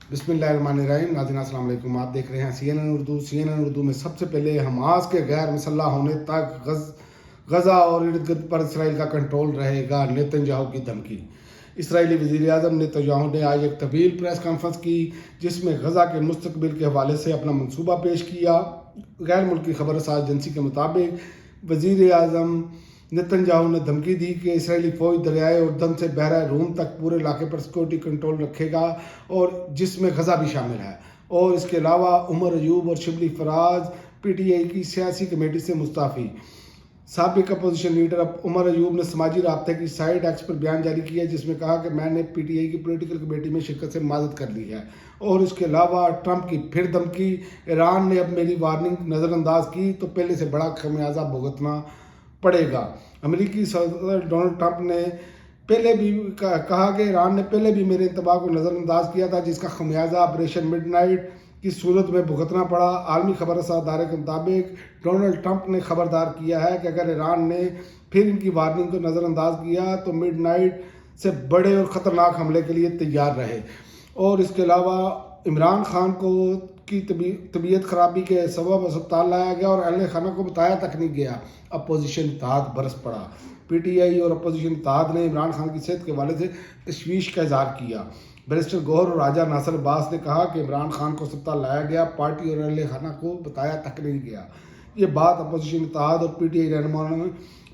बिस्मिल्लाहिर्रहमानिर्रहीम। नाज़रीन अस्सलाम वालेकुम। आप देख रहे हैं CNN उर्दू। CNN उर्दू में सबसे पहले हमास के गैर मुसल्लह होने तक गज़ा और इर्द गिर्द पर इसराइल का कंट्रोल रहेगा, नेतन्याहू की धमकी। इसराइली वज़ीर आज़म नेतन्याहू ने आज एक तवील प्रेस कॉन्फ्रेंस की जिसमें गज़ा के मुस्तकबिल के हवाले से अपना मनसूबा पेश किया। गैर मुल्की खबर रसां एजेंसी के मुताबिक वज़ीर आज़म नेतन्याहू ने धमकी दी कि इसराइली फ़ौज दरियाए उर्दन से बहरा रूम तक पूरे इलाके पर सिक्योरिटी कंट्रोल रखेगा और जिसमें गज़ा भी शामिल है। और इसके अलावा उमर अयूब और शिबली फराज PTI की सियासी कमेटी से मुस्ताफ़ी। साबिक अपोजिशन लीडर उमर अयूब ने समाजी राब्ते की साइट एक्स पर बयान जारी किया जिसमें कहा कि मैंने PTI की पॉलिटिकल कमेटी में शिरकत से मदद कर ली है। और इसके अलावा ट्रंप की फिर धमकी, ईरान ने अब मेरी वार्निंग नज़रअंदाज की तो पहले से बड़ा खमियाजा भुगतना पड़ेगा। अमेरिकी सदर डोनाल्ड ट्रंप ने पहले भी कहा कि ईरान ने पहले भी मेरे इंतबा को नज़रअंदाज किया था जिसका खमियाजा ऑपरेशन मिडनाइट की सूरत में भुगतना पड़ा। आलमी खबर रसां अदारे के मुताबिक डोनाल्ड ट्रंप ने खबरदार किया है कि अगर ईरान ने फिर इनकी वार्निंग को नज़रअंदाज किया तो मिडनाइट से बड़े और ख़तरनाक हमले के लिए तैयार रहे। और इसके अलावा इमरान खान को की तबीयत खराबी के सबब अस्पताल लाया गया और अहल खाना को बताया तक नहीं गया। अपोजिशन इत्तेहाद बरस पड़ा। PTI और अपोजिशन इत्तेहाद ने इमरान खान की सेहत के हवाले से तशवीश का इजहार किया। बैरिस्टर गौहर और राजा नासिर अब्बास ने कहा कि इमरान खान को अस्पताल लाया गया, पार्टी और अहल खाना को बताया तक नहीं गया। ये बात अपोजिशन इत्तेहाद और PTI रहनुमाओं ने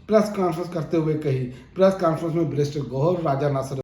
प्रेस कॉन्फ्रेंस करते हुए कही। प्रेस कॉन्फ्रेंस में बैरिस्टर गौहर, राजा नासिर